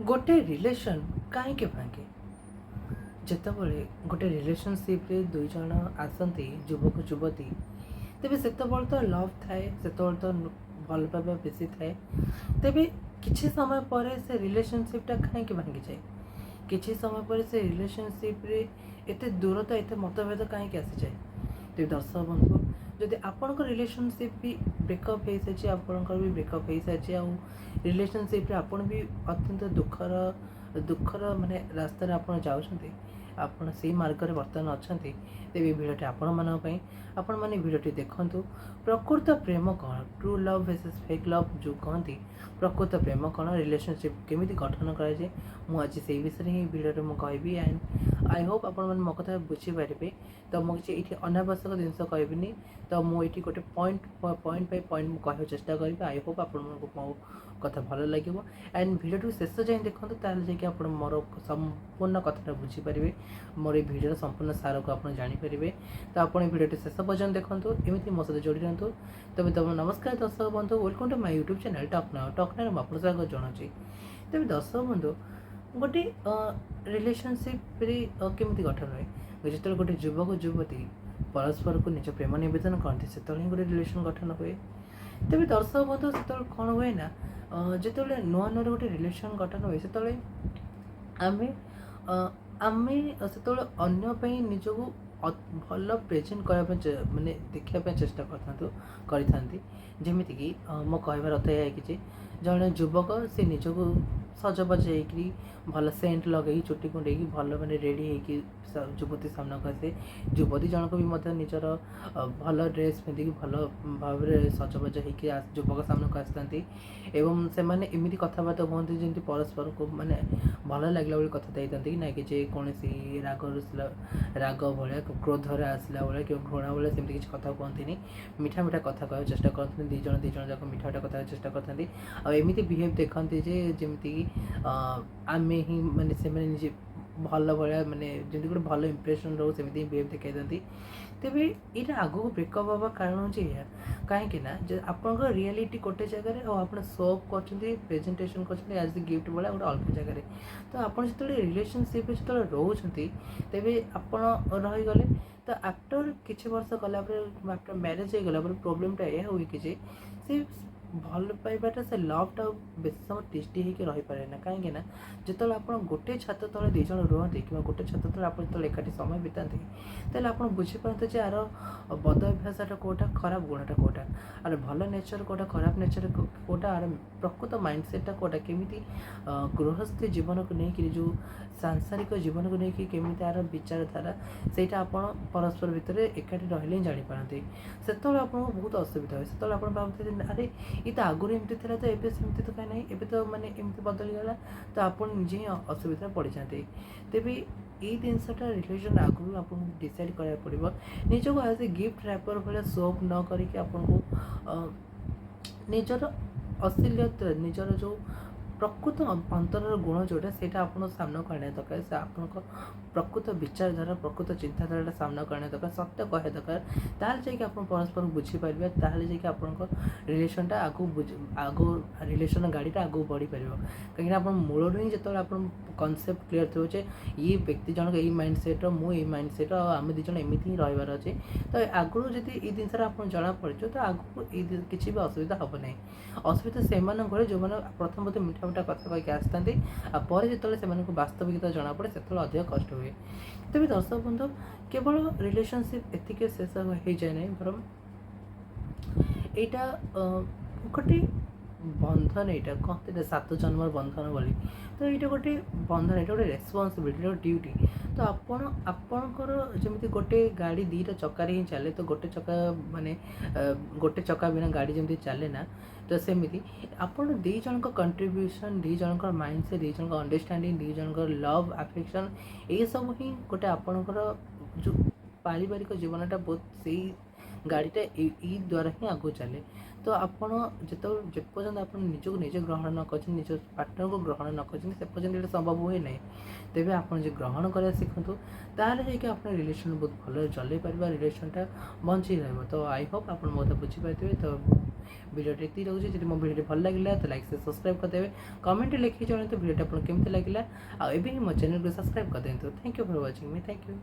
गोटे रिलेशन कहीं भांगे जितेबाला गोटे रिलेशनशिप्रे दुई जन आसती युवक युवती तेरे से तो लव थाए से तो भल पाइबा बेसी थाए तेरे किसी समय पर से रिलेशनशिपटा कहीं भांगी जाए किसी समय पर से रिलेशनशिप्रे एत दूरता एत मतभेद कहीं आसी जाए। तेरे दर्शक बंधु जदि आपण रिलेशनशिप भी ब्रेकअप हो सारी आपणकर भी ब्रेकअप हो सारी आ रिलेशनशिप्रे आपण भी अत्यंत दुखर माने रास्तार आपण जाउछन्ते आपण से मार्ग में बर्तमान अच्छा तेज भिडटी आपण मैंने भिडटी देखु प्रकृत प्रेम कौन true love versus fake love जो कहती प्रकृत प्रेम कौन रिलेशनशिप केमी गठन कराए मुझे से विषय ही भिडियो में कहबी एंड आई होप आपण मैंने मो कथा बुझीपारे। तो मुझे ये अनावश्यक जिनस कहबी तो मुझे गोटे पॉइंट बाय पॉइंट कह चेष्टा करी। आई होप आप मो कथा भल लगे एंड भिडियो शेष जाए देखो जाकि आप मोर संपूर्ण कथा बुझीपारे मोर ये भिडियो संपूर्ण सार को आप जानीपर। तो आप भिडियो शेष पर्यटन देखो एमती मो सहित जोड़ी रहा तब तुम नमस्कार दर्शक बंधु welcome to my YouTube channel talk now आप स्वागत जनाऊँगी। तेज दर्शक बंधु गोटे रिलेशनशिप केमी गठन हुए जो गोटे युवक युवती परस्पर को निज प्रेम नवेदन करते से गोटे रिलेशन गठन हुए। तेज दर्शक बंधु से कौन हुए ना जो नुआ नुआ गोटे रिलेशन गठन हुए से आम आम से अन्न निजक भल प्रेजेंट करने माने देखा चेष्टा करमती कि मो कहबार अर्थ यह कि जड़े युवक से निजक सजबाज हो भल सेंट लगे चुटी कुंडे भल माने रेडी हो युवती सामना को आसे युवती जनक भी निजर भल ड्रेस पिंधिक भल भाव सजबाज हो युवक सामना को आसती एवं से माने एमती कथबार्ता कहते जमी परस्पर को माने भल लगला भाई कथा देते ना कि जेकोसी राग भाया क्रोधर आसला भाया कि घृणा भाया सेमती किसी कथा कहते मीठा मीठा कथा कह चेष्टा करते दी जन जाक मीठा मीठा कथा चेष्टा करते आमती बिहेव देखते जमी आम ही माने से निजे भल भाया माने जमी गोटे भल इंप्रेसन रो सेमती बिहेव देखते तेरे यहाँ आग को ब्रेकअप हवा कारण हूँ कहीं आप रियलिटी गोटे जगह और आप शो कर प्रेजेंटेशन कर एज द गिफ्ट भाया गोटे अलग जगह तो आप जो रिलेशनशिप जो रोचे तेरे आप रहीगले तो आफ्टर किसी वर्ष गला आफ्टर मैरेज हो गला प्रोब्लेमटा यह हुए कि से भल पाइबाटा से लवटा बेस समय टेस्टी होकर रही पारे ना कहीं जो आप गोटे छात तले दुई जन रुहते कि गोटे छात तले आप जो एकाठी समय बिताते तेल आप बुझीपारते यार बद अभ्यासटा कौटा खराब गुणटा कौटा आर भल नेचर कौटा खराब नेचर कौटा आर प्रकृत माइंडसेटा कौटा केमी गृहस्थी जीवन को लेकिन जो सांसारिक जीवन को लेकिन केमी आर विचारधारा से परस्पर भितर एकाठी रही जापारती से आपको बहुत असुविधा हुए से आप भावते अरे ये तो आगुरी एमती था तो ये सेमती तो कहीं ना ये तो माने एमती बदलीगला तो आप निजे ही असुविधा पड़ जाते तेज ये जिनसटा रिलेशन आगु आपको डिसाइड करा पड़ो निजक एज ए गिफ्ट रैपर भाया सोप न करके आपको निजर अश्लीलता निजर जो प्रकृत अंतर गुण जोटा से आप सामना करने दरकार से आप प्रकृत विचारधारा प्रकृत चिंताधारा सामना करने दरकार सत्य कहे दरकार ताल जाकि आप परस्पर बुझीपारे ताल जाकि आप रिलेशनटा आगो रिलेशन गाड़ीटा आगू बढ़ी पार कहीं आप मूल ही जो आप कनसेप्ट क्लीयर थे ये व्यक्ति जनक ये माइंडसेट मुझे माइंडसेट आम दीज एमती ही रही अच्छे तो आगु जब ये जिनस जना पड़े तो आगू किसी भी असुविधा हम ना असुविधा से जो मैंने प्रथम बोधे मीठा मीठा कथा कहीकि आसती पर जो वास्तविकता जना पड़े से अधिक कष्ट हुए। तेज दर्शक बंधु केवल रिलेशनशिप एतिक शेष हो जाए ना बरम यहाँ गोटे बंधन यहाँ कहते 7 जन्म बंधन बोली तो ये गोटे बंधन ये गोटे रेस्पॉन्सिबिलिटी ड्यूटी तो आपणकर जमी गोटे गाड़ी 2टा चक्कर ही चले तो गोटे चक्का माने गोटे चक्का बिना गाड़ी जमी चले ना तो सेमती आपड़ दी जन कंट्रीब्यूशन दी जन माइंड से दी जन अंडरस्टैंडिंग दी जन लव अफेक्शन ये सब ही गोटे आपणकर जो पारिवारिक जीवनटा बहुत से गाड़ीटा ये द्वारा ही आगू चले तो आपड़ जेपर्यंत आप निजक निजे ग्रहण न कर निज पार्टनर को ग्रहण न कर से पर्यटन ये संभव हुए ना तेज आप ग्रहण करा शिखु ताल आप रिलेशन बहुत भल चल पार रिलेशनटा बंची रहा तो आई होप आप बुझीपारे तो भिडियोटी एति रोचे जब मो भिडियो भल लगे तो लाइक से सब्सक्राइब करदे कमेंट लिखी जन तो भिडियोटा आपको केमती लगे आ एबे ही मो चैनल को सब्सक्राइब कर दिंतु थैंक यू फॉर वाचिंग मी थैंक यू।